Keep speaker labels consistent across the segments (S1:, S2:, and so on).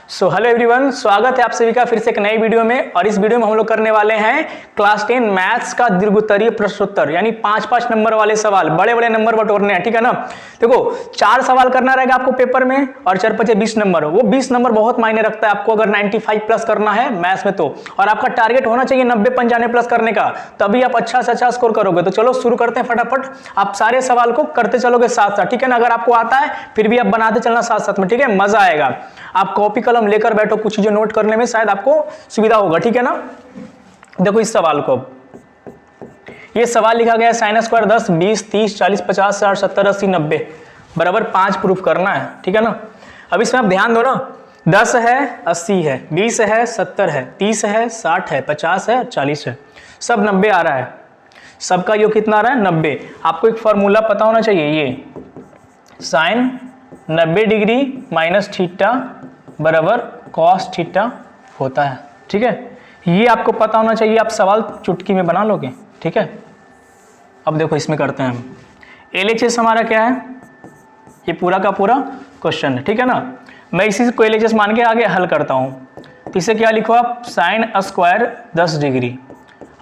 S1: Hello everyone, स्वागत है आप सभी का फिर से एक नई वीडियो में। और इस वीडियो में हम लोग करने वाले हैं क्लास 10 मैथ्स का दीर्घोत्तरीय प्रश्नोत्तर, यानी 5-5 नंबर वाले सवाल, बड़े बड़े नंबर बटोरने हैं, ठीक है ना। देखो 4 सवाल करना रहेगा आपको पेपर में और 4×5 20 नंबर। वो 20 नंबर बहुत मायने रखता है आपको अगर 95 प्लस करना है मैथ्स में तो। और आपका टारगेट होना चाहिए 90-95 प्लस करने का, तभी आप अच्छा से अच्छा स्कोर करोगे। तो चलो शुरू करते हैं फटाफट। आप सारे सवाल को करते चलोगे साथ साथ, ठीक है ना। अगर आपको आता है फिर भी आप बनाते चलना साथ साथ में, ठीक है, मजा आएगा। आप कॉपी कलम लेकर बैठो, कुछ चीजें नोट करने में शायद आपको सुविधा होगा, ठीक है ना। देखो इस सवाल को, ये सवाल लिखा गया है sin स्क्वायर 10, 20, 30, 40, 50, 60, 70, 80, 90 बराबर 5 प्रूफ करना है, ठीक है ना। अब इसमें आप ध्यान दो ना, 10 है, 80 है, 20 है, 70 है, 30 है, 60 है, 50 है, 40 है, सब 90 आ रहा है। सबका योग कितना आ रहा है? 90। आपको एक फॉर्मूला पता होना चाहिए, ये साइन 90 डिग्री माइनस थीटा बराबर कॉस थीटा होता है, ठीक है। ये आपको पता होना चाहिए, आप सवाल चुटकी में बना लोगे, ठीक है। अब देखो इसमें करते हैं हम LHS हमारा क्या है, ये पूरा का पूरा क्वेश्चन है, ठीक है ना। मैं इसी को LHS मान के आगे हल करता हूँ। तो इसे क्या लिखो आप, साइन स्क्वायर 10 डिग्री।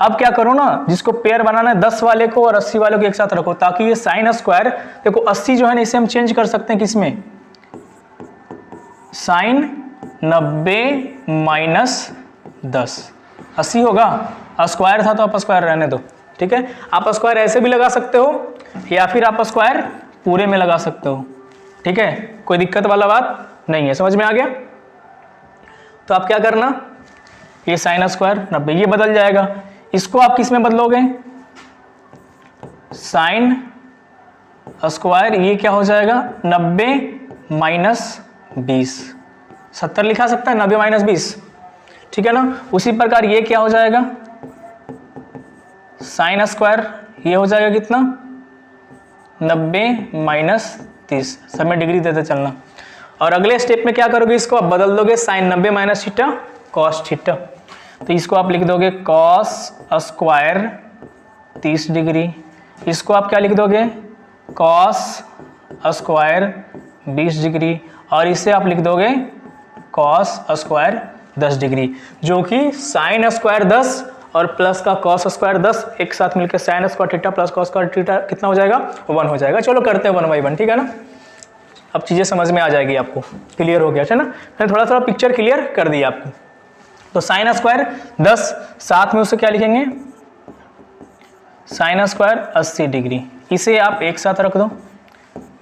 S1: अब क्या करो ना, जिसको पेयर बनाना है 10 वाले को और 80 वाले को एक साथ रखो, ताकि ये साइन स्क्वायर, देखो 80 जो है ना इसे हम चेंज कर सकते हैं किसमें, साइन 90 माइनस 10, 80 होगा। स्क्वायर था तो आप स्क्वायर रहने दो, ठीक है। आप स्क्वायर ऐसे भी लगा सकते हो या फिर आप स्क्वायर पूरे में लगा सकते हो, ठीक है, कोई दिक्कत वाला बात नहीं है। समझ में आ गया? तो आप क्या करना, ये साइन स्क्वायर 90 ये बदल जाएगा, इसको आप किस में बदलोगे, साइन स्क्वायर, ये क्या हो जाएगा 90 माइनस 20, 70 लिखा सकता है, 90 माइनस 20, ठीक है ना। उसी प्रकार ये क्या हो जाएगा, साइन स्क्वायर, ये हो जाएगा कितना 90 माइनस 30, सब में डिग्री देते चलना। और अगले स्टेप में क्या करोगे, इसको आप बदल दोगे, sine 90 minus theta cos theta. तो इसको आप लिख दोगे कॉस स्क्वायर 30 डिग्री, इसको आप क्या लिख दोगे, कॉस स्क्वायर 20 डिग्री, और इसे आप लिख दोगे कॉस स्क्वायर 10 डिग्री, जो कि साइन स्क्वायर 10 और प्लस का कॉस स्क्वायर 10 एक साथ मिलकर sign square theta plus cos square theta कितना हो जाएगा, 1 हो जाएगा। चलो करते हैं 1 बाई 1, ठीक है ना। अब चीज़ें समझ में आ जाएगी आपको, क्लियर हो गया है ना। मैंने थोड़ा थोड़ा पिक्चर क्लियर कर दिया आपको। तो साइन स्क्वायर 10, साथ में उसे क्या लिखेंगे, साइन स्क्वायर 80 डिग्री, इसे आप एक साथ रख दो,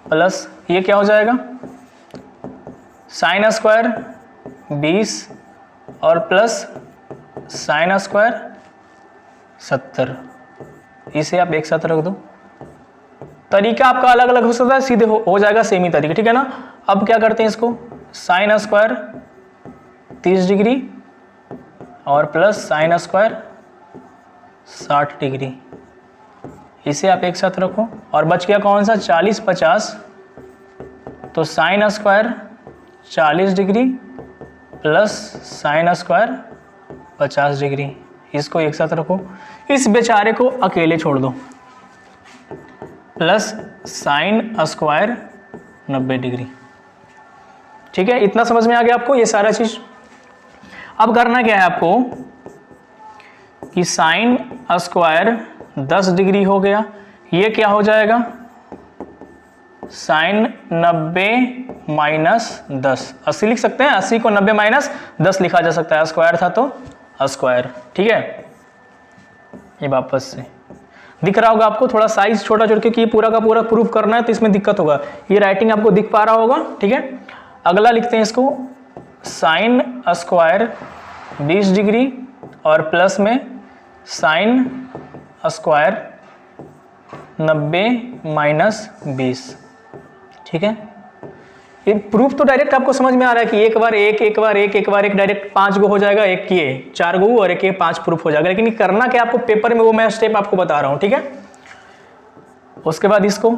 S1: प्लस ये क्या हो जाएगा, साइन स्क्वायर 20 और प्लस साइन स्क्वायर 70, इसे आप एक साथ रख दो। तरीका आपका अलग अलग हो सकता है, सीधे हो जाएगा सेम ही तरीका, ठीक है ना। अब क्या करते हैं इसको, साइन स्क्वायर 30 डिग्री और प्लस साइन स्क्वायर 60 डिग्री, इसे आप एक साथ रखो। और बच गया कौन सा, 40 50, तो sine square 40 degree plus sine square 50 degree, इसको एक साथ रखो। इस बेचारे को अकेले छोड़ दो, प्लस साइन स्क्वायर 90 डिग्री, ठीक है। इतना समझ में आ गया आपको ये सारा चीज। अब करना क्या है आपको, कि साइन स्क्वायर 10 डिग्री हो गया, ये क्या हो जाएगा, साइन 90 माइनस 10, 80 लिख सकते हैं, 80 को 90 माइनस 10 लिखा जा सकता है, स्क्वायर था तो स्क्वायर, ठीक है। ये वापस से दिख रहा होगा आपको, थोड़ा साइज छोटा छोटा, क्योंकि ये पूरा का पूरा प्रूफ करना है तो इसमें दिक्कत होगा। ये राइटिंग आपको दिख पा रहा होगा, ठीक है। अगला लिखते हैं इसको, साइन स्क्वायर 20 डिग्री और प्लस में साइन स्क्वायर 90 माइनस 20, ठीक है। ये प्रूफ तो डायरेक्ट आपको समझ में आ रहा है कि एक बार एक डायरेक्ट 5 गो हो जाएगा, एक किए 4 गो और एक ये 5 प्रूफ हो जाएगा। लेकिन करना क्या आपको पेपर में, वो मैं स्टेप आपको बता रहा हूं, ठीक है। उसके बाद इसको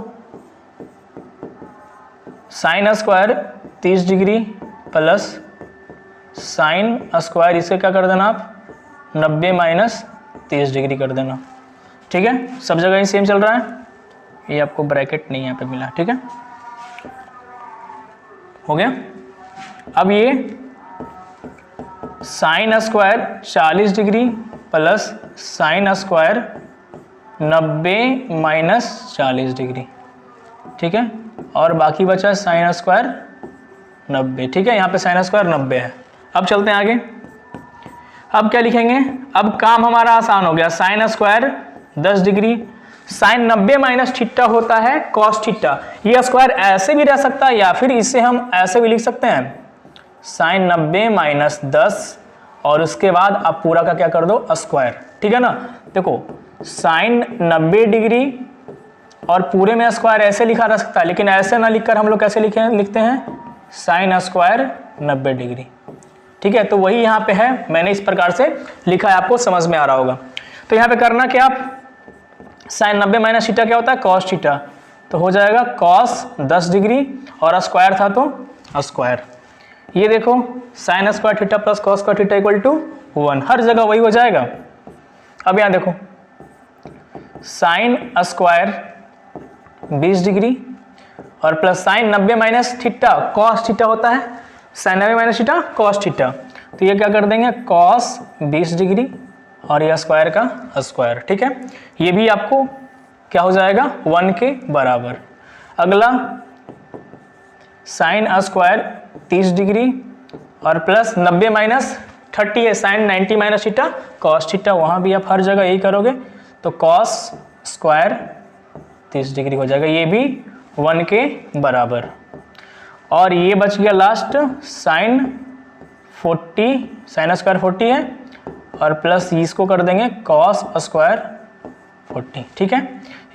S1: sign square 30 degree plus sine square, इसे क्या कर देना आप 90 माइनस 30 डिग्री कर देना, ठीक है। सब जगह ही सेम चल रहा है, ये आपको ब्रैकेट नहीं यहाँ पे मिला, ठीक है। हो गया। अब ये sine square 40 degree plus sine square 90 minus 40 degree, ठीक है। और बाकी बचा साइन स्क्वायर 90, ठीक है। यहाँ पे साइन स्क्वायर 90 है। अब चलते हैं आगे। अब क्या लिखेंगे, अब काम हमारा आसान हो गया। Sine square 10 degree, sine 90 minus theta होता है कॉस थीटा। ये स्क्वायर ऐसे भी रह सकता है या फिर इसे हम ऐसे भी लिख सकते हैं, साइन 90 माइनस 10 और उसके बाद आप पूरा का क्या कर दो स्क्वायर, ठीक है ना। देखो साइन 90 डिग्री और पूरे में स्क्वायर ऐसे लिखा जा सकता है, लेकिन ऐसे ना लिखकर हम लोग कैसे लिखते हैं, साइन स्क्वायर 90 डिग्री, ठीक है। तो वही यहाँ पे है, मैंने इस प्रकार से लिखा है, आपको समझ में आ रहा होगा। तो यहाँ पे करना क्या, आप साइन 90 माइनस थीटा क्या होता है कॉस थीटा, तो हो जाएगा कॉस 10 डिग्री और स्क्वायर था तो स्क्वायर। ये देखो sine square theta plus cos square theta equal to 1, हर जगह वही हो जाएगा। अब यहाँ देखो साइन स्क्वायर 20 डिग्री और plus sine 90 minus theta cos theta होता है, sine 90 minus theta cos theta, तो ये क्या कर देंगे कॉस 20 डिग्री और यह स्क्वायर का स्क्वायर, ठीक है। ये भी आपको क्या हो जाएगा 1 के बराबर। अगला साइन स्क्वायर 30 डिग्री और प्लस 90 माइनस 30 है sine 90 minus theta cos theta, वहाँ भी आप हर जगह यही करोगे, तो कॉस स्क्वायर 30 डिग्री हो जाएगा, ये भी 1 के बराबर। और ये बच गया लास्ट साइन 40, साइन स्क्वायर 40 है और प्लस इसको कर देंगे कॉस स्क्वायर 40, ठीक है।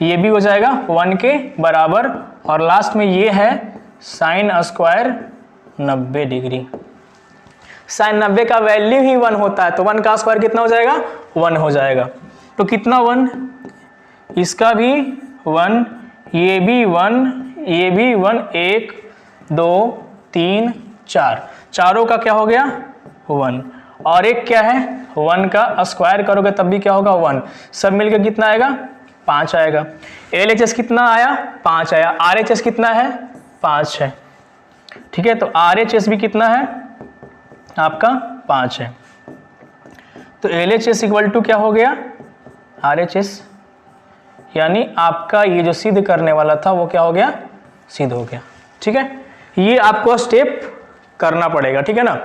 S1: ये भी हो जाएगा 1 के बराबर। और लास्ट में ये है साइन स्क्वायर 90 डिग्री। साइन 90 का वैल्यू ही 1 होता है, तो 1 का स्क्वायर कितना हो जाएगा 1 हो जाएगा। तो कितना 1, इसका भी 1, ये भी 1, ये भी 1, 1 2 3 4, चारों का क्या हो गया 1। और एक क्या है 1 का स्क्वायर करोगे तब भी क्या होगा 1, सब मिलकर कितना आएगा 5 आएगा। LHS कितना आया 5 आया, RHS कितना है 5 है, ठीक है। तो RHS भी कितना है आपका 5 है। तो LHS इक्वल टू क्या हो गया RHS, यानी आपका ये जो सिद्ध करने वाला था वो क्या हो गया सिद्ध हो गया, ठीक है। ये आपको स्टेप करना पड़ेगा, ठीक है ना।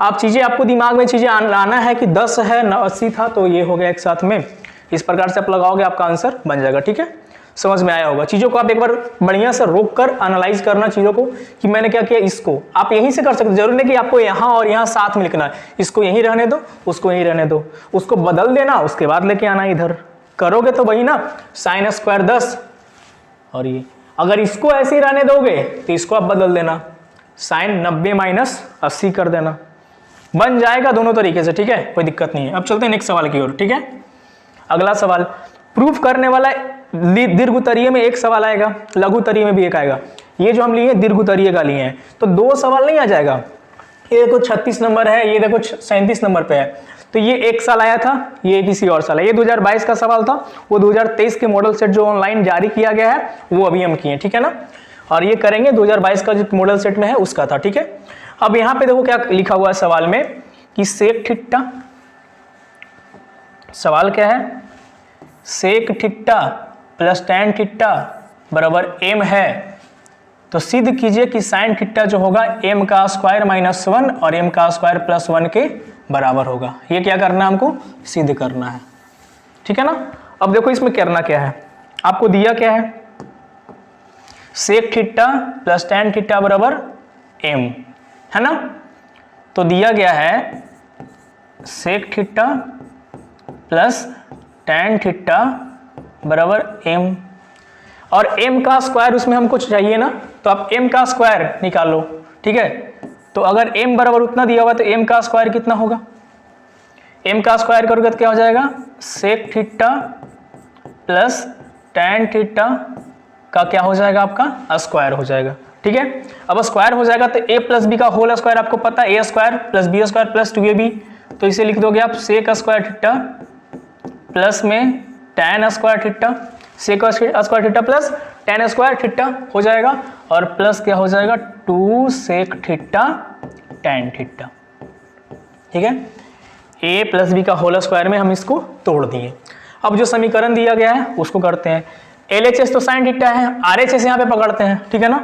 S1: आप चीज़ें आपको दिमाग में चीज़ें लाना है कि 10 है 80 था तो ये हो गया एक साथ में, इस प्रकार से आप लगाओगे आपका आंसर बन जाएगा, ठीक है। समझ में आया होगा। चीज़ों को आप एक बार बढ़िया से रोक कर एनालाइज करना चीज़ों को कि मैंने क्या किया, इसको आप यहीं से कर सकते, जरूरी नहीं कि आपको यहाँ और यहाँ साथ में लिखना है, इसको यहीं रहने दो उसको यहीं रहने दो, उसको बदल देना उसके बाद लेके आना इधर, करोगे तो वही ना साइन स्क्वायर 10 और ये अगर इसको ऐसे ही रहने दोगे तो इसको आप बदल देना साइन 90 माइनस 80 कर देना, बन जाएगा दोनों तरीके से, ठीक है, कोई दिक्कत नहीं है। अब चलते हैं नेक्स्ट सवाल की ओर, ठीक है। अगला सवाल प्रूफ करने वाला दीर्घोत्तरीय में एक सवाल आएगा, लघुत्तरीय में भी एक आएगा। ये जो हम लिए दीर्घोत्तरीय का लिए हैं तो 2 सवाल नहीं आ जाएगा। ये देखो 36 नंबर है, ये देखो 37 नंबर पे है, तो ये एक साल आया था, ये किसी और साल है। ये 2022 का सवाल था, वो 2023 के मॉडल सेट जो ऑनलाइन जारी किया गया है वो अभी हम किए, ठीक है ना। और ये करेंगे 2022 का जो मॉडल सेट में है उसका था, ठीक है। अब यहाँ पे देखो क्या लिखा हुआ है सवाल में कि सेक थीटा, सवाल क्या है sec theta plus tan theta बराबर m है, तो सिद्ध कीजिए कि साइन थीटा जो होगा m का स्क्वायर माइनस 1 और m का स्क्वायर प्लस 1 के बराबर होगा। ये क्या करना है हमको सिद्ध करना है, ठीक है ना। अब देखो इसमें करना क्या है, आपको दिया क्या है sec theta plus tan theta बराबर m है ना। तो दिया गया है sec theta plus tan theta बराबर m और m का स्क्वायर उसमें हमको चाहिए ना, तो आप m का स्क्वायर निकालो, ठीक है। तो अगर m बराबर उतना दिया हुआ तो m का स्क्वायर कितना होगा, m का स्क्वायर करोगे तो क्या हो जाएगा sec theta plus tan theta का क्या हो जाएगा आपका स्क्वायर हो जाएगा, ठीक है। अब स्क्वायर हो जाएगा तो a प्लस बी का होल स्क्वायर आपको पता है a square plus B square plus 2ab, तो इसे लिख दोगे आप सेक स्क्वायर थीटा प्लस में tan square theta, sec square theta plus tan square theta हो जाएगा और प्लस क्या हो जाएगा 2 सेक थीटा टैन थीटा, ठीक है, ए प्लस बी का होल स्क्वायर में हम इसको तोड़ दिए। अब जो समीकरण दिया गया है उसको करते हैं। LHS तो साइन थीटा है, RHS यहाँ पे पकड़ते हैं, ठीक है ना,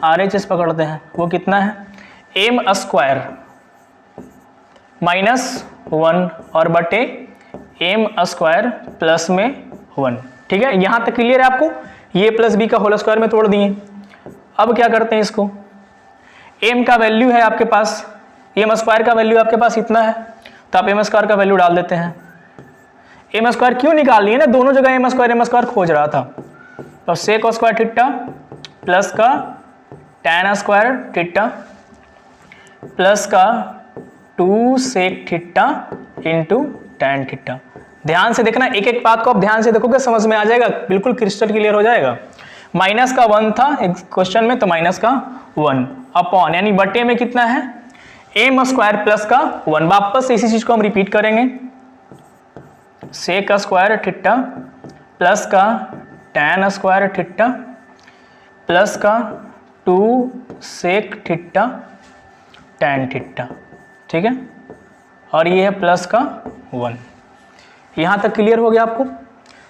S1: RHS पकड़ते हैं, वो कितना है एम स्क्वायर माइनस 1 और बटे एम स्क्वायर प्लस में 1। ठीक है, यहां तक क्लियर है आपको, ये प्लस बी का होल स्क्वायर में तोड़ दिए। अब क्या करते हैं इसको, एम का वैल्यू है आपके पास, एम स्क्वायर का वैल्यू आपके पास इतना है, तो आप एम स्क्वायर का वैल्यू डाल देते हैं। एम स्क्वायर क्यों निकाल लिए ना, दोनों जगह एम स्क्वायर खोज रहा था, तो सेक स्क्वायर थीटा प्लस का tan स्क्वायर थीटा प्लस का 2 sec theta into tan theta. ध्यान से देखना, एक एक बात को आप ध्यान से देखोगे समझ में आ जाएगा, बिल्कुल क्रिस्टल क्लियर हो जाएगा। माइनस का 1 था क्वेश्चन में, तो माइनस का 1 अपॉन यानी बटे में कितना है एम स्क्वायर प्लस का 1। वापस इसी चीज को हम रिपीट करेंगे, सेक स्क्वायर थीटा प्लस का tan स्क्वायर थीटा प्लस का 2 सेक थीटा tan थीटा। ठीक है, और ये है प्लस का 1। यहां तक क्लियर हो गया आपको,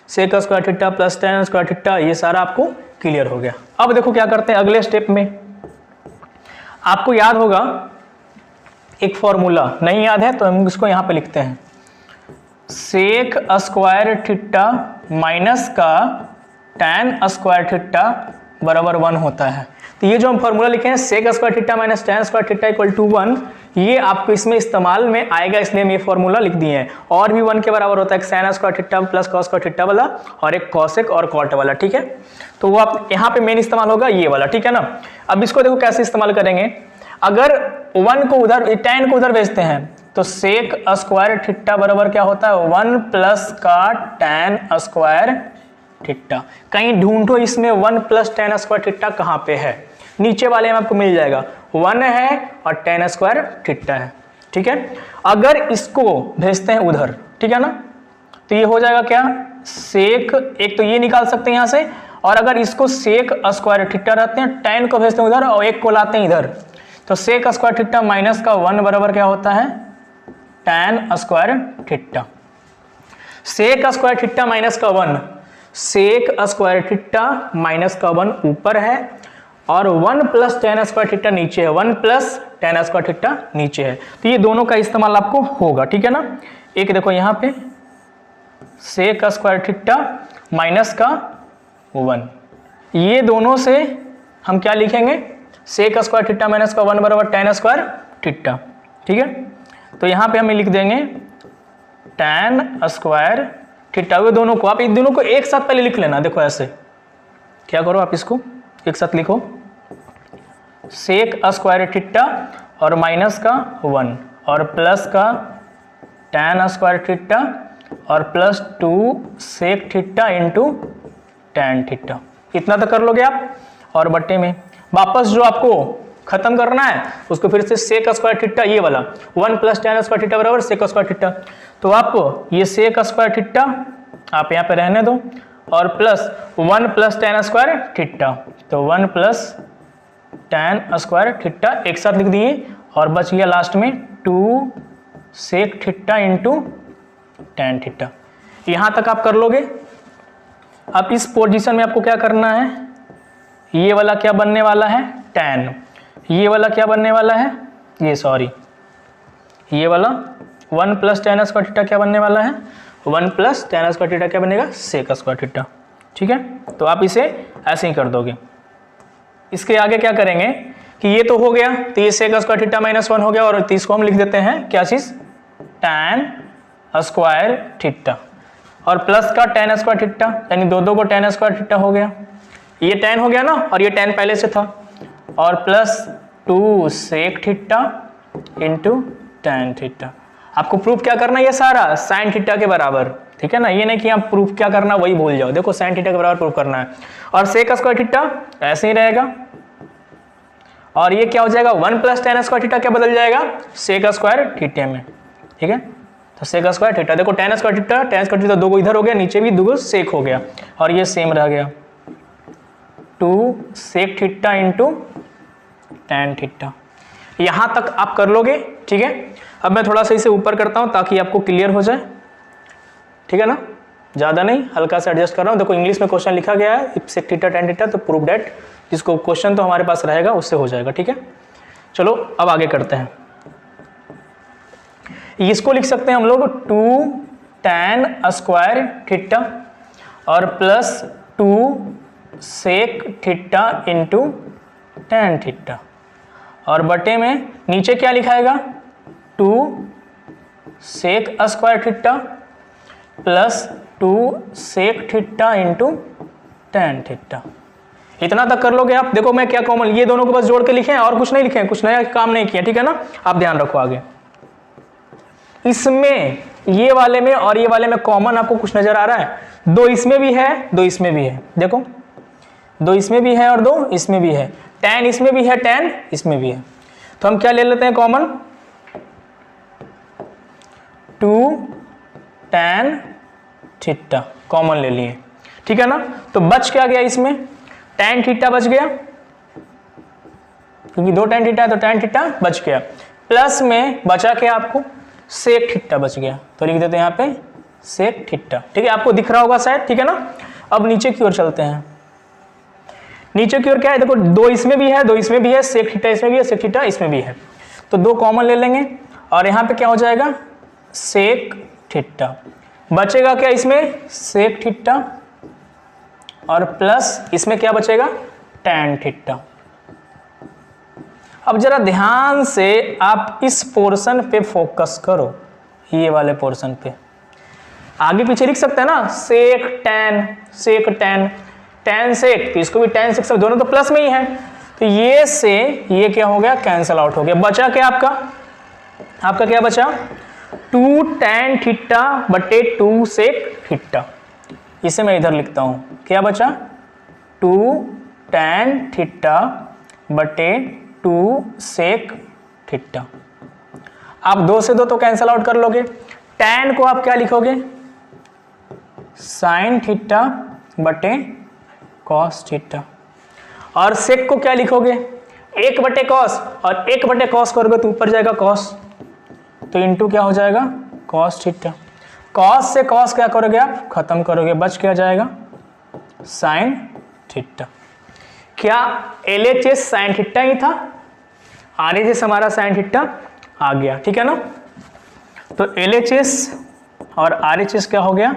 S1: sec square theta plus tan square theta, ये सारा आपको क्लियर हो गया। अब देखो क्या करते हैं अगले स्टेप में। आपको याद होगा एक फॉर्मूला, नहीं याद है तो हम इसको यहां पे लिखते हैं, सेक स्क्वायर थीटा माइनस का tan स्क्वायर थीटा बराबर 1 होता है। तो ये जो हम फॉर्मूला लिखे हैं sec square theta minus tan square theta equal to 1, ये आपको इसमें इस्तेमाल में आएगा, इसलिए हम ये फॉर्मूला लिख दिए हैं। और भी 1 के बराबर होता है, एक sin square theta plus cos square theta वाला और एक cosec और cot वाला। ठीक है, तो वो आप यहाँ पे मेन इस्तेमाल होगा ये वाला। ठीक है ना, अब इसको देखो कैसे इस्तेमाल करेंगे। अगर 1 को उधर, tan को उधर भेजते हैं, तो सेक स्क्वायर थीटा बराबर क्या होता है 1 प्लस का tan स्क्वायर थीटा। कहीं ढूंढो इसमें 1 प्लस tan स्क्वायर थीटा कहाँ पे है, नीचे वाले में आपको मिल जाएगा, 1 है और tan स्क्वायर थीटा है। ठीक है, अगर इसको भेजते हैं उधर, ठीक है ना, तो ये हो जाएगा क्या सेक, एक तो ये निकाल सकते हैं यहाँ से, और अगर इसको सेक स्क्वायर थीटा रहते हैं, tan को भेजते हैं उधर और एक को लाते हैं इधर, तो सेक स्क्वायर थीटा माइनस का 1 बराबर क्या होता है tan square theta. Sec square theta minus का 1, सेक स्क्वायर थीटा माइनस का 1 ऊपर है और 1 प्लस tan स्क्वायर थीटा नीचे है, 1 प्लस tan स्क्वायर थीटा नीचे है। तो ये दोनों का इस्तेमाल आपको होगा। ठीक है ना, एक देखो यहाँ पे सेक स्क्वायर थीटा माइनस का 1, ये दोनों से हम क्या लिखेंगे, सेक स्क्वायर थीटा माइनस का 1 बराबर tan स्क्वायर थीटा। ठीक है, तो यहाँ पे हम लिख देंगे tan स्क्वायर थीटा। वे दोनों को आप इन दोनों को एक साथ पहले लिख लेना। देखो ऐसे क्या करो, आप इसको एक साथ लिखो, सेक स्क्वायर थीटा और माइनस का 1 और प्लस का tan स्क्वायर थीटा और plus 2 sec theta into tan theta. इतना तो कर लोगे आप, और बट्टे में वापस जो आपको खत्म करना है उसको फिर से सेक स्क्वायर थीटा, ये वाला 1 प्लस tan स्क्वायर थीटा बराबर सेक स्क्वायर थीटा। तो आपको ये सेक स्क्वायर थीटा आप यहाँ पे रहने दो और plus 1 plus tan square theta, तो 1 प्लस tan स्क्वायर थीटा एक साथ लिख दिए और बच गया लास्ट में 2 sec theta into tan theta. यहाँ तक आप कर लोगे। अब इस पोजीशन में आपको क्या करना है, ये वाला क्या बनने वाला है tan, ये वाला क्या बनने वाला है, ये वाला 1 प्लस tan स्क्वायर थीटा क्या बनने वाला है, 1 प्लस tan स्क्वायर थीटा क्या बनेगा सेक स्क्वायर थीटा। ठीक है, तो आप इसे ऐसे ही कर दोगे। इसके आगे क्या करेंगे कि ये तो हो गया, तो ये सेक स्क्वायर थीटा माइनस 1 हो गया, और इसको हम लिख देते हैं क्या चीज tan स्क्वायर थीटा और प्लस का tan स्क्वायर थीटा, यानी दो को tan स्क्वायर थीटा हो गया, ये tan हो गया ना, और ये tan पहले से था, और plus 2 sec theta into tan theta. आपको प्रूफ क्या करना है, ये सारा साइन थीटा के बराबर। ठीक है ना, ये नहीं कि आप प्रूफ क्या करना वही भूल जाओ, देखो साइन थीटा के बराबर प्रूफ करना है। और सेक स्क्वायर थीटा ऐसे ही रहेगा, और ये क्या हो जाएगा 1 प्लस tan स्क्वायर थीटा क्या बदल जाएगा सेक स्क्वायर थीटा में। ठीक है, तो सेक स्क्वायर थीटा, देखो tan स्क्वायर थीटा दो को इधर हो गया, नीचे भी 2 सेक हो गया, और ये सेम रह गया 2 sec theta into tan theta. यहां तक आप कर लोगे। ठीक है। अब मैं थोड़ा सा इसे ऊपर करता हूँ ताकि आपको क्लियर हो जाए, ठीक है ना, ज़्यादा नहीं, हल्का सा एडजस्ट कर रहा हूँ। देखो इंग्लिश में क्वेश्चन लिखा गया है if sec theta tan theta, तो प्रूव दैट, जिसको क्वेश्चन तो हमारे पास रहेगा उससे हो जाएगा, ठीक है। चलो अब आगे करते हैं। इसको लिख सकते हैं हम लोग 2 tan स्क्वायर थीटा और plus 2 sec theta into tan theta, और बटे में नीचे क्या लिखाएगा 2 sec square theta plus 2 sec theta into tan theta. इतना तक कर लोगे आप। देखो मैं क्या कॉमन, ये दोनों को बस जोड़ के लिखे हैं और कुछ नहीं लिखे हैं, कुछ नया काम नहीं किया, ठीक है ना। आप ध्यान रखो आगे, इसमें ये वाले में और ये वाले में कॉमन आपको कुछ नजर आ रहा है? 2 इसमें भी है, 2 इसमें भी है, देखो 2 इसमें भी है और 2 इसमें भी है, tan इसमें भी है, tan इसमें भी है। तो हम क्या ले लेते हैं कॉमन, 2 tan थीटा कॉमन ले लिए, ठीक है ना। तो बच क्या गया इसमें, tan थीटा बच गया, क्योंकि 2 tan थीटा है तो tan थीटा बच गया, प्लस में बचा क्या आपको सेक थीटा बच गया, तो लिख देते हैं यहाँ पे सेक थीटा, ठीक है। आपको दिख रहा होगा शायद, ठीक है ना। अब नीचे की ओर चलते हैं। नीचे की ओर क्या है, देखो 2 इसमें भी है, 2 इसमें भी है, सेक थीटा इसमें भी है, सेक थीटा इसमें भी है, तो 2 कॉमन ले लेंगे और यहाँ पे क्या हो जाएगा सेक थीटा, बचेगा क्या इसमें सेक थीटा और प्लस इसमें क्या बचेगा tan थीटा। अब जरा ध्यान से आप इस पोर्शन पे फोकस करो, ये वाले पोर्शन पे, आगे पीछे लिख सकते हैं ना, सेक tan, सेक tan, tan सेक, तो इसको भी tan सेक, दोनों तो प्लस में ही है, तो ये से ये क्या हो गया कैंसल आउट हो गया। बचा क्या आपका क्या बचा 2 tan थीटा बटे 2 सेक थीटा, इसे मैं इधर लिखता हूं, क्या बचा 2 tan थीटा बटे 2 सेक थीटा। आप 2 से 2 तो कैंसल आउट कर लोगे, tan को आप क्या लिखोगे साइन थीटा बटे कॉस थीटा, और सेक को क्या लिखोगे 1 बटे कॉस, और 1 बटे कॉस करोगे तो ऊपर जाएगा कॉस, तो इंटू क्या हो जाएगा कॉस थीटा। कॉस से कॉस क्या करोगे आप खत्म करोगे, बच क्या जाएगा साइन थीटा। क्या LHS साइन थीटा ही था, RHS हमारा साइन थीटा आ गया, ठीक है ना। तो LHS और RHS क्या हो गया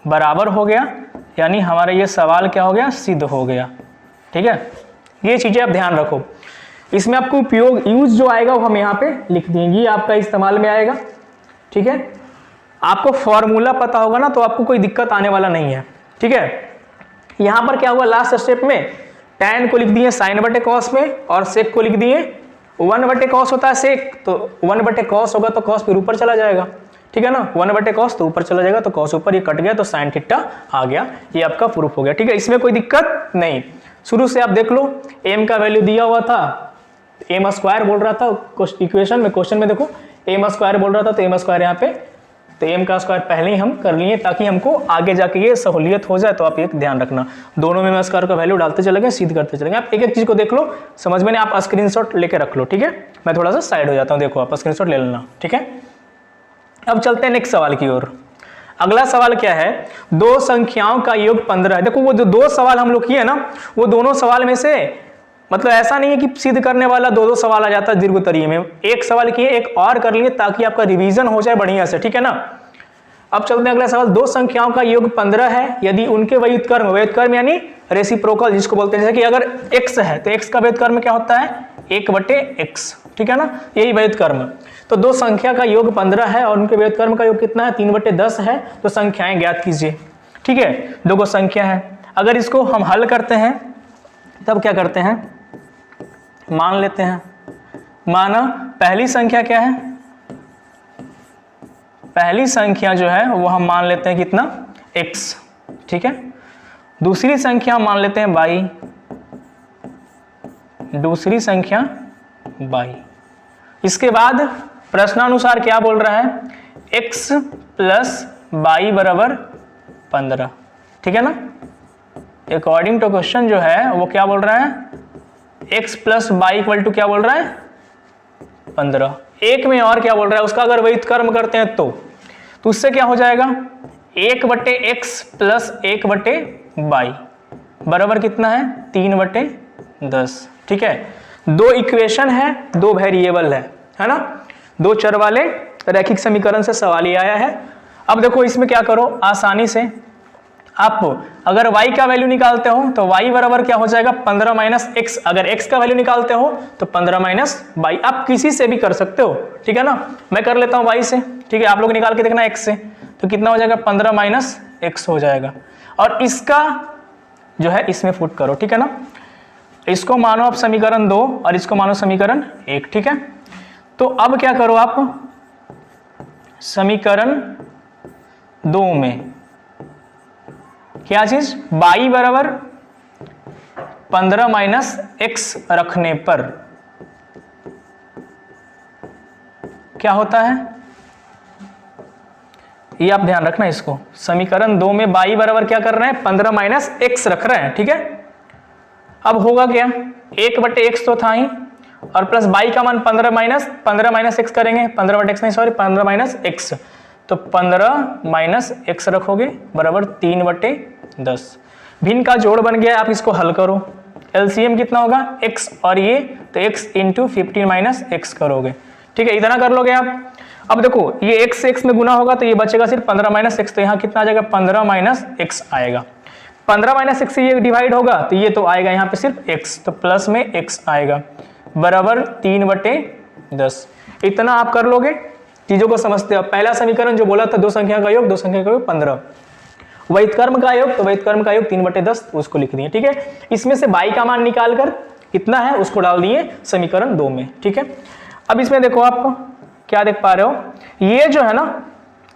S1: बराबर हो गया, यानी हमारा ये सवाल क्या हो गया सिद्ध हो गया, ठीक है। ये चीजें आप ध्यान रखो, इसमें आपको उपयोग यूज जो आएगा वो हम यहाँ पे लिख देंगे, आपका इस्तेमाल में आएगा, ठीक है। आपको फॉर्मूला पता होगा ना तो आपको कोई दिक्कत आने वाला नहीं है, ठीक है। यहाँ पर क्या हुआ लास्ट स्टेप में tan को लिख दिए साइन बटे कॉस में, और सेक को लिख दिए 1 बटे कॉस होता है सेक, तो 1 बटे कॉस होगा तो कॉस फिर ऊपर चला जाएगा, ठीक है ना, 1 बटे कॉस तो ऊपर चला जाएगा, तो कॉस ऊपर ये कट गया तो साइन थीटा आ गया, ये आपका प्रूफ हो गया, ठीक है। इसमें कोई दिक्कत नहीं, शुरू से आप देख लो m का वैल्यू दिया हुआ था, m स्क्वायर बोल रहा था इक्वेशन में, क्वेश्चन में देखो m स्क्वायर बोल रहा था, तो m स्क्वायर यहाँ पे, तो m का स्क्वायर पहले ही हम कर लिए ताकि हमको आगे जाके ये सहूलियत हो जाए। तो आप एक ध्यान रखना, दोनों में m स्क्वायर का वैल्यू डालते चलेंगे, सिद्ध करते चलेंगे। आप एक एक चीज को देख लो, समझ में नहीं, आप स्क्रीनशॉट लेके रख लो, ठीक है। मैं थोड़ा सा साइड हो जाता हूँ, देखो आप स्क्रीनशॉट ले लेना, ठीक है। अब चलते हैं नेक्स्ट सवाल की ओर। अगला सवाल क्या है, 2 संख्याओं का योग 15 है। देखो वो जो 2 सवाल हम लोग किए ना, वो दोनों सवाल में से मतलब ऐसा नहीं है कि सिद्ध करने वाला 2-2 सवाल आ जाता है दीर्घोत्तरीय में, एक सवाल किए एक और कर लिए ताकि आपका रिवीजन हो जाए बढ़िया से, ठीक है ना। अब चलते हैं अगला सवाल, 2 संख्याओं का योग 15 है यदि उनके व्युत्क्रम यानी रेसिप्रोकल जिसको बोलते हैं, जैसे कि अगर x है तो x का व्युत्क्रम क्या होता है 1/x, ठीक है ना, यही व्युत्क्रम। तो 2 संख्या का योग 15 है और उनके व्युत्क्रम का योग कितना है 3/10 है, तो संख्याएं ज्ञात कीजिए, ठीक है। 2 संख्या है, अगर इसको हम हल करते हैं तब क्या करते हैं, मान लेते हैं, माना पहली संख्या क्या है, पहली संख्या जो है वो हम मान लेते हैं कितना x, ठीक है। दूसरी संख्या मान लेते हैं y, दूसरी संख्या y। इसके बाद प्रश्नानुसार क्या बोल रहा है x प्लस y बराबर 15, ठीक है ना। अकॉर्डिंग टू क्वेश्चन जो है वो क्या बोल रहा है x plus y equal to क्या बोल रहा है 15। एक में और क्या बोल रहा है, उसका अगर वही कर्म करते हैं तो उससे क्या हो जाएगा 1/x प्लस 1/y बराबर कितना है 3/10। ठीक है, दो इक्वेशन है, दो वेरिएबल है ना, दो चर वाले रैखिक समीकरण से सवाल ये आया है। अब देखो इसमें क्या करो, आसानी से आप अगर y का वैल्यू निकालते हो तो y बराबर क्या हो जाएगा 15 माइनस एक्स, अगर x का वैल्यू निकालते हो तो 15 माइनस वाई। आप किसी से भी कर सकते हो, ठीक है ना, मैं कर लेता हूँ y से, ठीक है, आप लोग निकाल के देखना x से, तो कितना हो जाएगा 15 माइनस एक्स हो जाएगा। और इसका जो है इसमें फुट करो, ठीक है ना, इसको मानो आप समीकरण 2 और इसको मानो समीकरण 1। ठीक है, तो अब क्या करो आप समीकरण 2 में क्या चीज y बराबर 15 माइनस एक्स रखने पर क्या होता है, ये आप ध्यान रखना इसको। समीकरण 2 में y बराबर क्या कर रहे हैं 15 माइनस एक्स रख रहे हैं, ठीक है। अब होगा क्या 1/x तो था ही और प्लस y का मान 15 माइनस एक्स करेंगे, 15/x नहीं सॉरी 15 माइनस एक्स, तो 15 माइनस एक्स रखोगे बराबर 3/10। भिन्न का जोड़ बन गया, आप इसको हल करो, एलसीएम कितना होगा x और ये, तो x इंटू 15 माइनस एक्स करोगे, ठीक है, इतना कर लोगे आप। अब देखो ये x से x में गुना होगा तो ये बचेगा सिर्फ 15 माइनस एक्स, तो यहाँ कितना आ जाएगा 15 माइनस एक्स आएगा। 15 माइनस एक्स से ये डिवाइड होगा तो ये तो आएगा यहाँ पे सिर्फ x, तो प्लस में x आएगा बराबर 3/10। इतना आप कर लोगे, चीजों को समझते हो। पहला समीकरण जो बोला था दो संख्या का योग, दो संख्या का योग 15, वैधकर्म का योग, तो वैधकर्म का योग 3/10 उसको लिख दिए, ठीक है। इसमें से y का मान निकालकर कितना है उसको डाल दिए समीकरण 2 में, ठीक है। अब इसमें देखो आप क्या देख पा रहे हो, ये जो है ना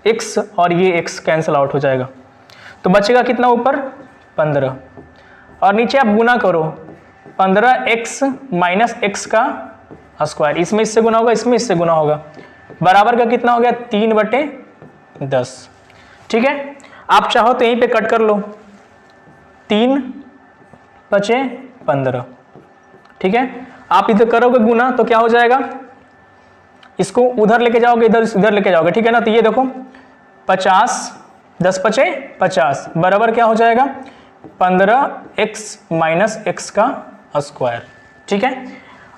S1: x और ये x कैंसिल आउट हो जाएगा, तो बचेगा कितना ऊपर 15 और नीचे आप गुना करो 15x माइनस एक्स का स्क्वायर, इसमें इससे गुना होगा, इसमें इससे गुना होगा, बराबर का कितना हो गया 3/10, ठीक है। आप चाहो तो यहीं पे कट कर लो, 3 बचे 15, ठीक है। आप इधर करोगे गुना तो क्या हो जाएगा, इसको उधर लेके जाओगे, इधर लेके जाओगे, ठीक है ना। तो ये देखो 50 10 बचे 50 बराबर क्या हो जाएगा 15x माइनस एक्स का स्क्वायर, ठीक है।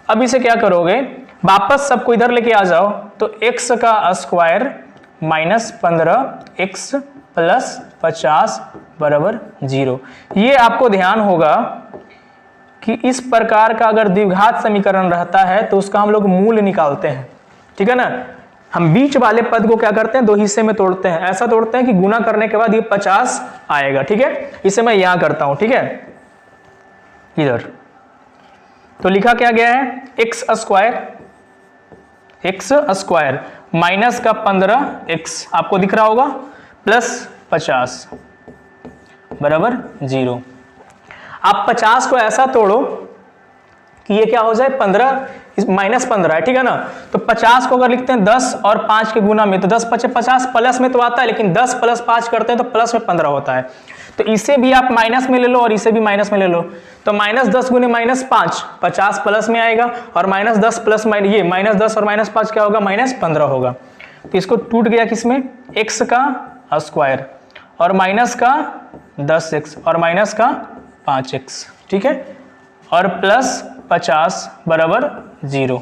S1: अब इसे क्या करोगे, वापस सबको इधर लेके आ जाओ, तो x का स्क्वायर माइनस 15x प्लस 50 बराबर 0। ये आपको ध्यान होगा कि इस प्रकार का अगर द्विघात समीकरण रहता है तो उसका हम लोग मूल निकालते हैं, ठीक है ना। हम बीच वाले पद को क्या करते हैं दो हिस्से में तोड़ते हैं, ऐसा तोड़ते हैं कि गुना करने के बाद ये 50 आएगा, ठीक है। इसे मैं यहां करता हूं, ठीक है, इधर तो लिखा क्या गया है एक्स स्क्वायर माइनस का 15x आपको दिख रहा होगा प्लस 50 बराबर 0। आप 50 को ऐसा तोड़ो कि ये क्या हो जाए 15 माइनस 15 है, ठीक है ना। तो 50 को अगर लिखते हैं 10 और 5 के गुना में, तो 10 बचे 50, प्लस में तो आता है लेकिन 10 प्लस 5 करते हैं तो प्लस में 15 होता है। तो इसे भी आप माइनस में ले लो और इसे भी माइनस में ले लो, तो माइनस 10 गुने माइनस 5 50 प्लस में आएगा, और माइनस 10 प्लस ये माइनस 10 और माइनस 5 क्या होगा माइनस 15 होगा। तो इसको टूट गया किसमें x का स्क्वायर और माइनस का 10x और माइनस का 5x, ठीक है, और प्लस 50 बराबर 0,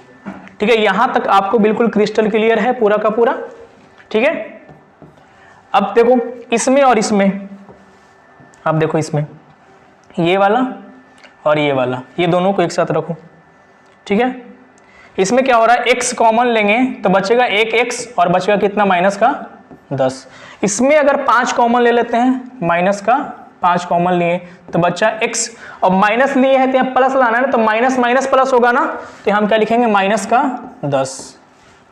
S1: ठीक है। यहां तक आपको बिल्कुल क्रिस्टल क्लियर है पूरा का पूरा, ठीक है। अब देखो इसमें और इसमें, अब देखो इसमें ये वाला और ये वाला, ये दोनों को एक साथ रखो, ठीक है। इसमें क्या हो रहा है x कॉमन लेंगे तो बचेगा 1x और बचेगा कितना माइनस का 10। इसमें अगर 5 कॉमन ले लेते हैं, माइनस का 5 कॉमन लिए तो बच्चा x, और माइनस लिए है तो यहाँ प्लस लाना है ना, तो माइनस माइनस प्लस होगा ना, तो हम क्या लिखेंगे माइनस का 10,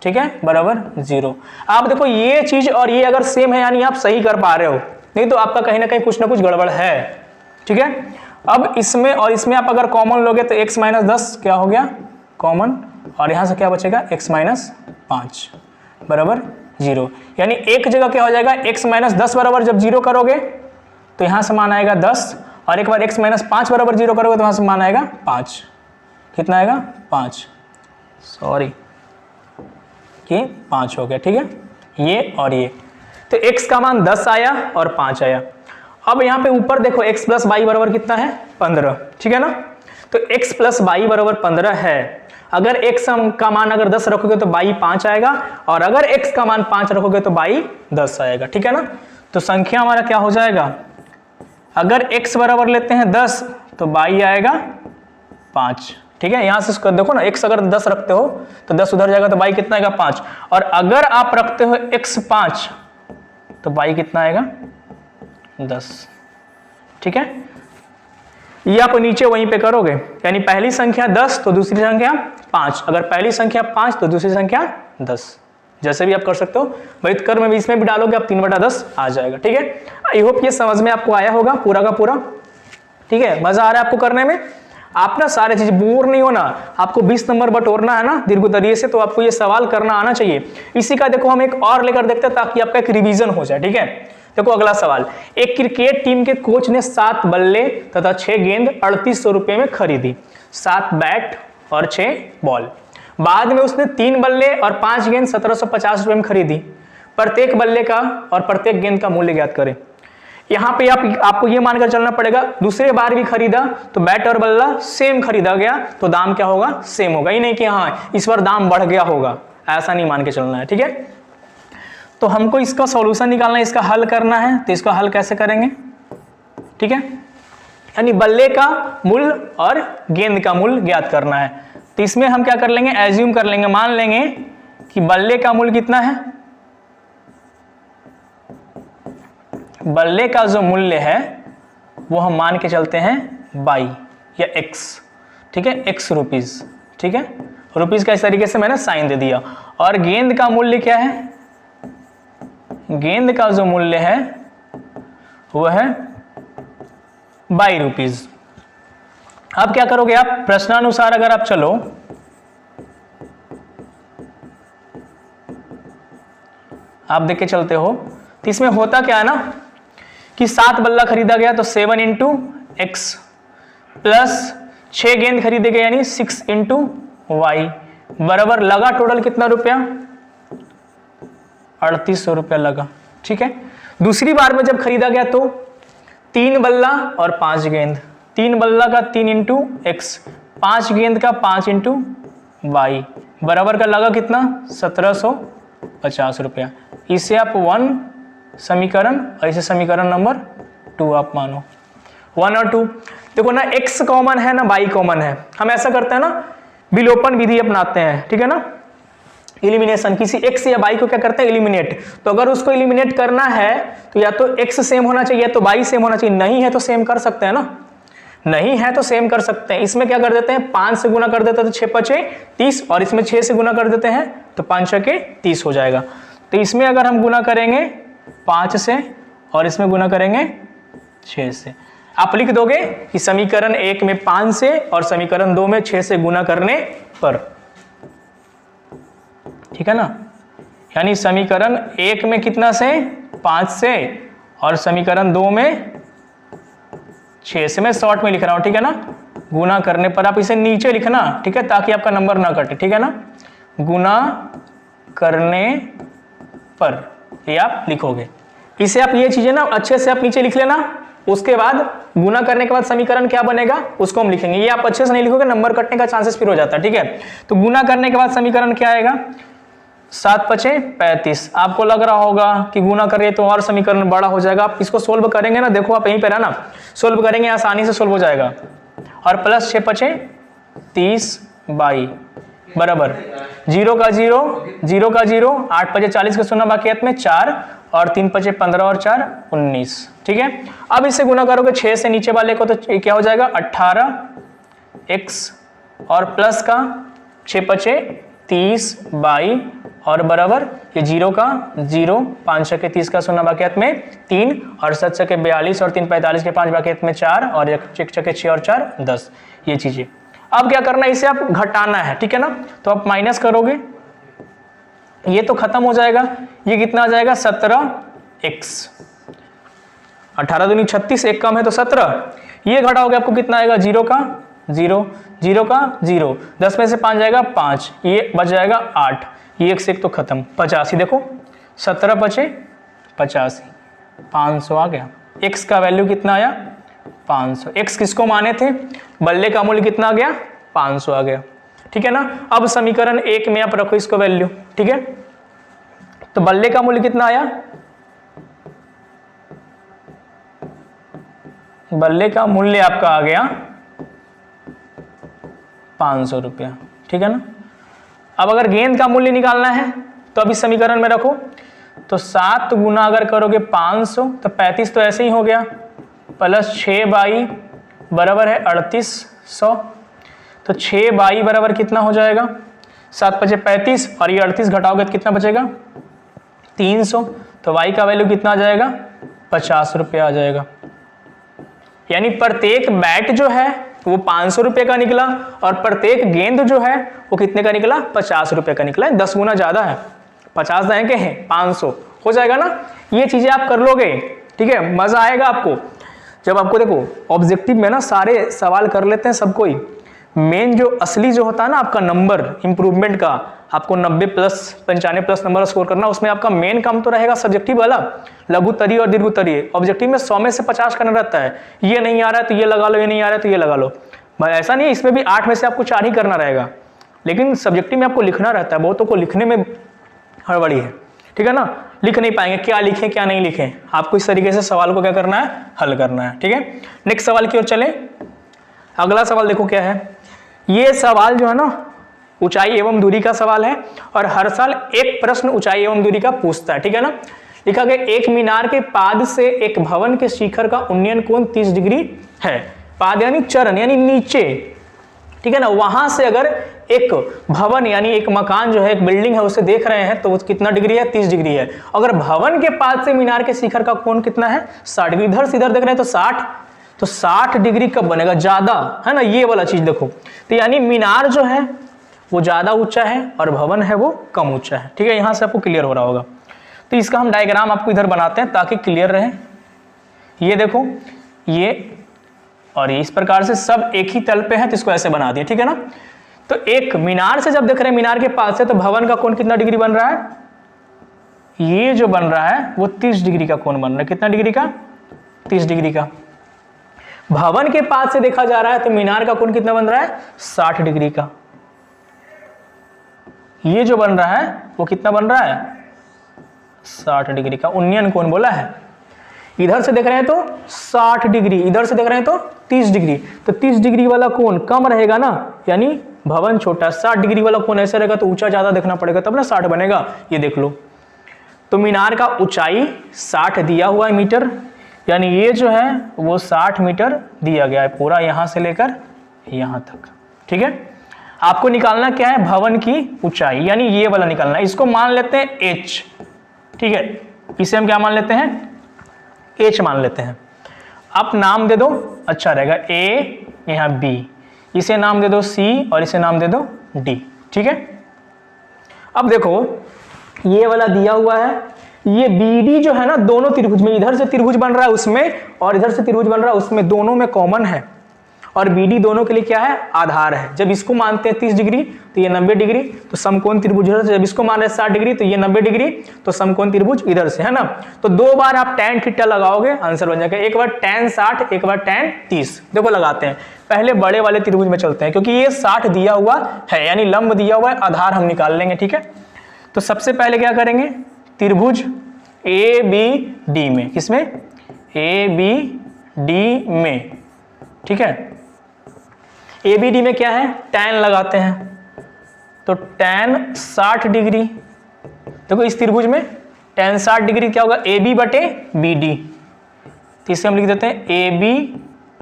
S1: ठीक है, बराबर 0। आप देखो ये चीज और ये अगर सेम है यानी आप सही कर पा रहे हो, नहीं तो आपका कहीं ना कहीं कुछ ना कुछ गड़बड़ है, ठीक है। अब इसमें और इसमें आप अगर कॉमन लोगे तो x माइनस 10 क्या हो गया कॉमन, और यहां से क्या बचेगा x माइनस 5 बराबर 0। यानी एक जगह क्या हो जाएगा x माइनस 10 बराबर जब 0 करोगे तो यहां से मान आएगा 10, और एक बार x माइनस 5 बराबर 0 करोगे तो वहां से मान आएगा 5, कितना आएगा 5, सॉरी ये 5 हो गया, ठीक है, ये और ये। तो x का मान 10 आया और 5 आया। अब यहाँ पे ऊपर देखो x प्लस वाई बराबर कितना है 15, ठीक है ना। तो x प्लस वाई बराबर 15 है। अगर x का मान अगर 10 रखोगे तो y 5 आएगा, और अगर x का मान 5 रखोगे तो y 10 आएगा, ठीक है ना। तो संख्या हमारा क्या हो जाएगा, अगर x बराबर लेते हैं 10 तो y आएगा 5, ठीक है। यहां से देखो ना, x अगर 10 रखते हो तो 10 उधर जाएगा तो y कितना आएगा 5, और अगर आप रखते हो x 5 तो y कितना आएगा 10, ठीक है। ये आप नीचे वहीं पे करोगे, यानी पहली संख्या 10 तो दूसरी संख्या 5, अगर पहली संख्या 5 तो दूसरी संख्या 10, जैसे भी आप कर सकते हो। वैध कर में भी इसमें भी डालोगे आप 3/10 आ जाएगा, ठीक है। आई होप ये समझ में आपको आया होगा पूरा का पूरा, ठीक है। मजा आ रहा है आपको करने में, आप ना सारे चीज बोर नहीं होना। आपको 20 नंबर बटोरना है ना दीर्घोत्तरीय से, तो आपको ये सवाल करना आना चाहिए। इसी का देखो हम एक और लेकर देखते हैं ताकि आपका एक रिवीजन हो जाए, ठीक है। देखो अगला सवाल, एक क्रिकेट टीम के कोच ने 7 बल्ले तथा 6 गेंद 3800 रुपए में खरीदी, 7 बैट और 6 बॉल। बाद में उसने 3 बल्ले और 5 गेंद 1750 रुपए में खरीदी। प्रत्येक बल्ले का और प्रत्येक गेंद का मूल्य ज्ञात करें। यहाँ पे आपको ये मानकर चलना पड़ेगा, दूसरे बार भी खरीदा तो बैट और बल्ला सेम खरीदा गया तो दाम क्या होगा, सेम होगा। ही नहीं कि हाँ इस बार दाम बढ़ गया होगा, ऐसा नहीं मान के चलना है, ठीक है। तो हमको इसका सॉल्यूशन निकालना है, इसका हल करना है। तो इसका हल कैसे करेंगे, ठीक है, यानी बल्ले का मूल्य और गेंद का मूल्य ज्ञात करना है। तो इसमें हम क्या कर लेंगे, एज्यूम कर लेंगे, मान लेंगे कि बल्ले का मूल्य कितना है, बल्ले का जो मूल्य है वो हम मान के चलते हैं बाई या x, ठीक है, x रुपीज, ठीक है। रुपीज का इस तरीके से मैंने साइन दे दिया। और गेंद का मूल्य क्या है, गेंद का जो मूल्य है वो है 22 रुपीज। अब क्या करोगे आप, प्रश्नानुसार अगर आप चलो आप देख के चलते हो तो इसमें होता क्या है ना कि 7 बल्ला खरीदा गया तो 7 इंटू एक्स प्लस 6 गेंद खरीदे गए यानी 6 इंटू वाई बराबर लगा टोटल कितना रुपया, 3800 रुपया लगा, ठीक है। दूसरी बार में जब खरीदा गया तो 3 बल्ला और 5 गेंद, 3 बल्ला का 3 इंटू एक्स, 5 गेंद का 5 इंटू वाई बराबर का लगा कितना 1750 रुपया। इसे आप 1 समीकरण और इसे समीकरण नंबर 2 आप मानो, 1 और 2। देखो ना x कॉमन है ना y कॉमन है, हम ऐसा करते हैं ना विलोपन विधि अपनाते हैं, ठीक है ना, एलिमिनेशन, किसी x या y को क्या करते हैं एलिमिनेट। तो अगर उसको एलिमिनेट करना है तो या तो x सेम होना चाहिए या तो y सेम होना चाहिए, नहीं है तो सेम कर सकते हैं ना, नहीं है तो सेम कर सकते हैं। इसमें क्या कर देते हैं 5 से गुना कर देते हैं तो 6 5 30, और इसमें 6 से गुना कर देते हैं तो 5 6 30 हो जाएगा। तो इसमें अगर हम गुना करेंगे 5 से और इसमें गुना करेंगे 6 से, आप लिख दोगे कि समीकरण 1 में 5 से और समीकरण 2 में 6 से गुना करने पर, ठीक है ना। यानी समीकरण 1 में कितना से 5 से और समीकरण 2 में 6 से, मैं शॉर्ट में लिख रहा हूं, ठीक है ना। गुना करने पर आप इसे नीचे लिखना, ठीक है, ताकि आपका नंबर ना कटे, ठीक है ना। गुना करने पर ये आप लिखोगे, इसे आप ये चीजें ना अच्छे से आप नीचे लिख लेना। उसके बाद गुना करने के बाद समीकरण क्या बनेगा उसको हम लिखेंगे। ये आप अच्छे से नहीं लिखोगे नंबर कटने का चांसेस फिर हो जाता है, ठीक है। तो गुना करने के बाद समीकरण क्या आएगा 7 5 35। आपको लग रहा होगा कि गुना करें तो और समीकरण बड़ा हो जाएगा, आप इसको सोल्व करेंगे ना, देखो आप यहीं पर है ना, सोल्व करेंगे आसानी से सोल्व हो जाएगा। और प्लस 6 5 30 22 बराबर 0 का 0 0 का 0, 8 5 40 का शून्य बाकियत में 4 और 3 5 15 और 4 19, ठीक है। अब इसे गुना करोगे 6 से नीचे वाले को तो क्या हो जाएगा 18x और प्लस का 6 5 30 22 और बराबर ये 0 का 0, 5 6 30 का शून्य बाकियत में 3 और 7 6 42 और 3 45 के 5 बाकियत में 4 और 1 6 6 और 4 10, ये चीजें। अब क्या करना है इसे आप घटाना है, ठीक है ना। तो आप माइनस करोगे ये तो खत्म हो जाएगा, ये कितना आ जाएगा 17x, 18 दूनी 36, एक कम है तो 17, ये घटाओगे आपको कितना आएगा 0 का 0 0 का 0, 10 में से 5 जाएगा 5, ये बच जाएगा 8, ये एक से एक तो खत्म, 85 देखो 17 बचे 85, 500 आ गया। x का वैल्यू कितना आया 500। x किसको माने थे, बल्ले का मूल्य कितना आ गया 500 आ गया, ठीक है ना। अब समीकरण 1 में आप रखो इसको वैल्यू, ठीक है। तो बल्ले का मूल्य कितना आया, बल्ले का मूल्य आपका आ गया 500 रुपया, ठीक है ना। अब अगर गेंद का मूल्य निकालना है तो अब इस समीकरण में रखो, तो 7 गुना अगर करोगे 500 तो 35 तो ऐसे ही हो गया, प्लस 6 बाई बराबर है 3800, तो 6 बाई बराबर कितना हो जाएगा 7 बचे 35 और ये 38 घटाओगे तो कितना बचेगा 300, तो y का वैल्यू कितना आ जाएगा 50 रुपया आ जाएगा। यानी प्रत्येक बैट जो है वो 500 रुपये का निकला और प्रत्येक गेंद जो है वो कितने का निकला 50 रुपये का निकला है। 10 गुना ज्यादा है, 50 दाएं के हैं 500 हो जाएगा ना। ये चीजें आप कर लोगे, ठीक है, मजा आएगा आपको जब आपको देखो ऑब्जेक्टिव में ना सारे सवाल कर लेते हैं सब कोई। मेन जो असली जो होता है ना आपका नंबर इंप्रूवमेंट का, आपको 90 प्लस 95 प्लस नंबर स्कोर करना, उसमें आपका मेन काम तो रहेगा सब्जेक्टिव वाला, लघु तरीय और दीर्घ तरीय। ऑब्जेक्टिव में 100 में से 50 करना रहता है, ये नहीं आ रहा है तो ये लगा लो, ये नहीं आ रहा है तो ये लगा लो। ऐसा नहीं है, इसमें भी 8 में से आपको 4 ही करना रहेगा, लेकिन सब्जेक्टिव में आपको लिखना रहता है। बहुतों को लिखने में हड़बड़ी है, ठीक है ना, लिख नहीं पाएंगे, क्या लिखें क्या नहीं लिखें। आपको इस तरीके से सवाल को क्या करना है, हल करना है, ठीक है। नेक्स्ट सवाल की ओर चले। अगला सवाल देखो क्या है। ये सवाल जो है ना ऊंचाई एवं दूरी का सवाल है और हर साल एक प्रश्न ऊंचाई एवं दूरी का पूछता है, ठीक है ना। लिखा गया एक मीनार के पाद से एक भवन के शिखर का उन्नयन कोण 30 डिग्री है। पाद यानी चरण यानी नीचे, ठीक है ना। वहां से अगर एक भवन यानी एक मकान जो है, एक बिल्डिंग है, उसे देख रहे हैं तो वो कितना डिग्री है 30 डिग्री है। अगर भवन के पाद से मीनार के शिखर का कोण कितना है 60 डिग्री। इधर से इधर देख रहे हैं तो 60, तो 60 डिग्री कब बनेगा, ज्यादा है ना, ये वाला चीज देखो। तो यानी मीनार जो है वो ज्यादा ऊंचा है और भवन है वो कम ऊंचा है, ठीक है। यहां से आपको क्लियर हो रहा होगा। तो इसका हम डायग्राम आपको इधर बनाते हैं ताकि क्लियर रहे। ये देखो ये और इस प्रकार से सब एक ही तल पे है, तो इसको ऐसे बना दिए, ठीक है ना। तो एक मीनार से जब देख रहे हैं मीनार के पास से, तो भवन का कोण कितना डिग्री बन रहा है, ये जो बन रहा है वो 30 डिग्री का कोण बन रहा है। कितना डिग्री का 30 डिग्री का। भवन के पास से देखा जा रहा है तो मीनार का कोण कितना बन रहा है 60 डिग्री का। ये जो बन रहा है वो कितना बन रहा है 60 डिग्री का। उन्नयन कोण बोला है। इधर से देख रहे हैं तो 60 डिग्री, इधर से देख रहे हैं तो 30 डिग्री। तो 30 डिग्री वाला कोण कम रहेगा ना, यानी भवन छोटा। 60 डिग्री वाला कोण ऐसे रहेगा तो ऊंचा ज्यादा देखना पड़ेगा, तब ना 60 बनेगा। ये देख लो, तो मीनार का ऊंचाई 60 दिया हुआ है मीटर, यानी ये जो है वो 60 मीटर दिया गया है पूरा, यहां से लेकर यहां तक, ठीक है। आपको निकालना क्या है, भवन की ऊंचाई, यानी ये वाला निकालना है। इसको मान लेते हैं h, ठीक है। इसे हम क्या मान लेते हैं, h मान लेते हैं। अब नाम दे दो, अच्छा रहेगा, a यहाँ b, इसे नाम दे दो c और इसे नाम दे दो d, ठीक है। अब देखो ये वाला दिया हुआ है, ये BD जो है ना दोनों त्रिभुज में, इधर से त्रिभुज बन रहा है उसमें और इधर से त्रिभुज बन रहा है उसमें, दोनों में कॉमन है। और BD दोनों के लिए क्या है, आधार है। जब इसको मानते हैं 30 डिग्री तो ये 90 डिग्री, तो समकोण त्रिभुज इधर से। जब इसको मान रहे हैं 60 डिग्री तो ये 90 डिग्री, तो समकोण त्रिभुज इधर से, है ना। तो 2 बार आप tan थीटा लगाओगे, आंसर बन जाएगा। एक बार tan 60, एक बार tan 30। देखो लगाते हैं, पहले बड़े वाले त्रिभुज में चलते हैं क्योंकि ये 60 दिया हुआ है, यानी लंब दिया हुआ है, आधार हम निकाल लेंगे, ठीक है। तो सबसे पहले क्या करेंगे, त्रिभुज ABD में, किसमें ABD में, ठीक है। ABD में क्या है, tan लगाते हैं, तो tan 60 डिग्री। देखो इस त्रिभुज में tan 60 डिग्री क्या होगा, AB बटे BD। तो इसे हम लिख देते हैं AB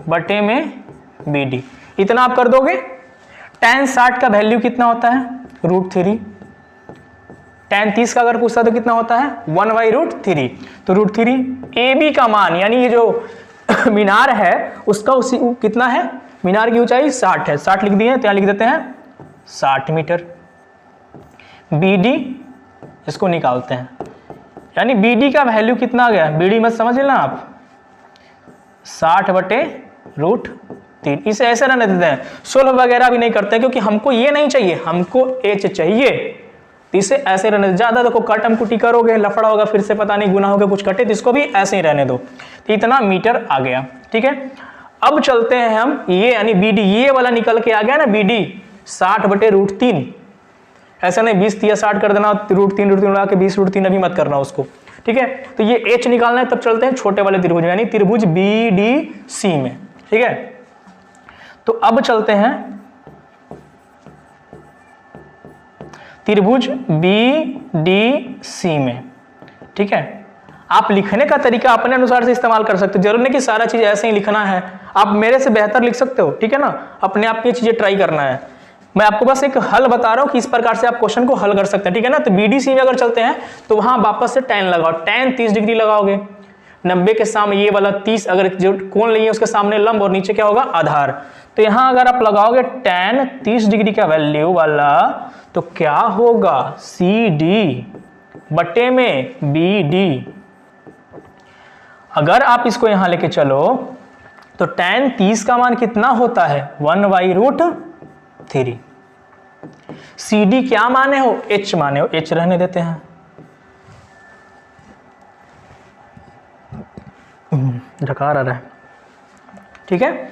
S1: बटे में BD। इतना आप कर दोगे। tan 60 का वैल्यू कितना होता है, √3। tan 30 का अगर पूछता तो कितना होता है 1/√3। तो √3। AB का मान यानी ये जो मीनार है उसका उसी कितना है, मीनार की ऊंचाई 60 है, 60 लिख दिए, तो यहाँ लिख देते हैं 60 मीटर। BD इसको निकालते हैं, यानी BD का वैल्यू कितना आ गया, BD मत समझ लेना आप, 60/√3। इसे ऐसे रहने देते हैं, सोल्व वगैरह भी नहीं करते क्योंकि हमको ये नहीं चाहिए, हमको H चाहिए। तो इसे ऐसे रहने दो। ज़्यादा देखो कटम कुटी करोगे लफड़ा होगा, फिर से पता नहीं गुना होगा कुछ कटे, तो इसको भी ऐसे ही रहने दो। तो इतना मीटर आ गया, ठीक है। अब चलते हैं हम ये यानी BD, ये वाला निकल के आ गया ना BD 60/√3। ऐसा नहीं 20 या 60 कर देना, √3 उड़ा के 20√3 अभी मत करना उसको, ठीक है। तो ये H निकालना है, तब चलते हैं छोटे वाले त्रिभुज यानी त्रिभुज BDC में, ठीक है। तो अब चलते हैं त्रिभुज BDC में, ठीक है। आप लिखने का तरीका अपने अनुसार से इस्तेमाल कर सकते हो, जरूर नहीं कि सारा चीज ऐसे ही लिखना है। आप मेरे से बेहतर लिख सकते हो, ठीक है ना। अपने आप ये चीजें ट्राई करना है। मैं आपको बस एक हल बता रहा हूं कि इस प्रकार से आप क्वेश्चन को हल कर सकते हैं, ठीक है ना। तो BDC में अगर चलते हैं तो वहां वापस से tan लगाओ, tan 30 डिग्री लगाओगे। 90 के सामने ये वाला 30, अगर जो कोण नहीं है उसके सामने लंब और नीचे क्या होगा आधार। तो यहां अगर आप लगाओगे tan 30 डिग्री का वैल्यू वाला, तो क्या होगा CD बटे में BD। अगर आप इसको यहां लेके चलो तो tan 30 का मान कितना होता है 1/√3। CD क्या माने हो H माने हो, H रहने देते हैं। ढकार आ रहा है, ठीक है।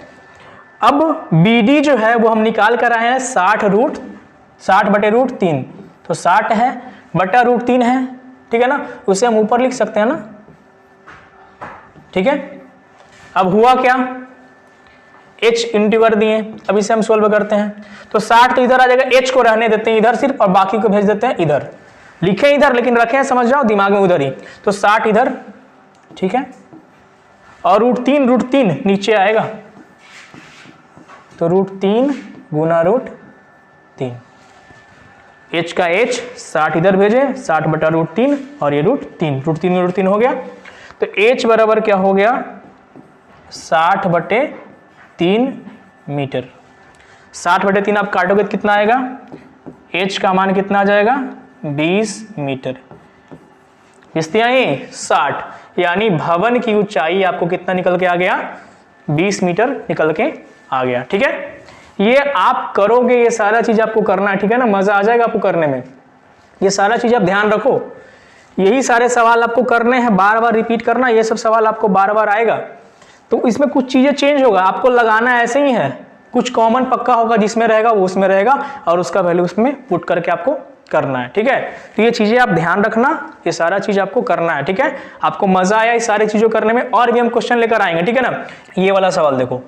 S1: अब BD जो है वो हम निकाल कर आए हैं 60/√3, तो 60 है बटा √3 है, ठीक है ना। उसे हम ऊपर लिख सकते हैं ना, ठीक है। अब हुआ क्या, H इंटू कर दिए, अब इसे हम सोल्व करते हैं। तो 60 तो इधर आ जाएगा, H को रहने देते हैं इधर सिर्फ, और बाकी को भेज देते हैं इधर। लिखे इधर लेकिन रखे समझ जाओ दिमाग में उधर ही। तो 60 इधर, ठीक है, और √3 नीचे आएगा, तो √3 गुना √3। H का H 60 इधर भेजे, 60/√3 और ये √3 हो गया। तो H बराबर क्या हो गया 60/3 मीटर। 60/3 आप काटोगे तो कितना आएगा, H का मान कितना आ जाएगा 20 मीटर। इस्तियाई 60, यानी भवन की ऊंचाई आपको कितना निकल के आ गया 20 मीटर निकल के आ गया, ठीक है। ये आप करोगे, ये सारा चीज आपको करना है, ठीक है ना। मजा आ जाएगा आपको करने में, ये सारा चीज आप ध्यान रखो। यही सारे सवाल आपको करने हैं, बार बार रिपीट करना, ये सब सवाल आपको बार बार आएगा। तो इसमें कुछ चीजें चेंज होगा, आपको लगाना ऐसे ही है, कुछ कॉमन पक्का होगा जिसमें रहेगा वो उसमें रहेगा, और उसका वैल्यू उसमें पुट करके आपको करना है, ठीक है। तो ये चीजें आप ध्यान रखना, ये सारा चीज आपको करना है, ठीक है। आपको मजा आया इस सारी चीजों करने में, और भी हम क्वेश्चन लेकर आएंगे, ठीक है ना। ये वाला सवाल देखो,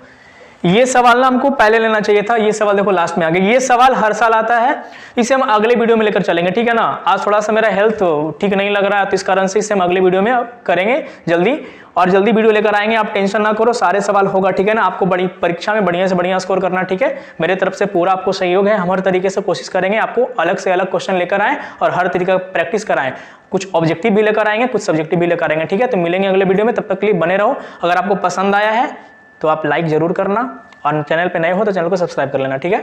S1: ये सवाल ना हमको पहले लेना चाहिए था, ये सवाल देखो लास्ट में आ गया। ये सवाल हर साल आता है, इसे हम अगले वीडियो में लेकर चलेंगे, ठीक है ना। आज थोड़ा सा मेरा हेल्थ ठीक नहीं लग रहा है, तो इस कारण से इसे हम अगले वीडियो में करेंगे जल्दी, और जल्दी वीडियो लेकर आएंगे। आप टेंशन ना करो, सारे सवाल होगा, ठीक है ना। आपको बड़ी परीक्षा में बढ़िया से बढ़िया स्कोर करना, ठीक है। मेरे तरफ से पूरा आपको सहयोग है, हम हर तरीके से कोशिश करेंगे आपको अलग से अलग क्वेश्चन लेकर आए और हर तरीके का प्रैक्टिस कराएं। कुछ ऑब्जेक्टिव भी लेकर आएंगे, कुछ सब्जेक्टिव भी लेकर आएंगे, ठीक है। तो मिलेंगे अगले वीडियो में, तब तक के लिए बने रहो। अगर आपको पसंद आया है तो आप लाइक जरूर करना, और चैनल पे नए हो तो चैनल को सब्सक्राइब कर लेना, ठीक है।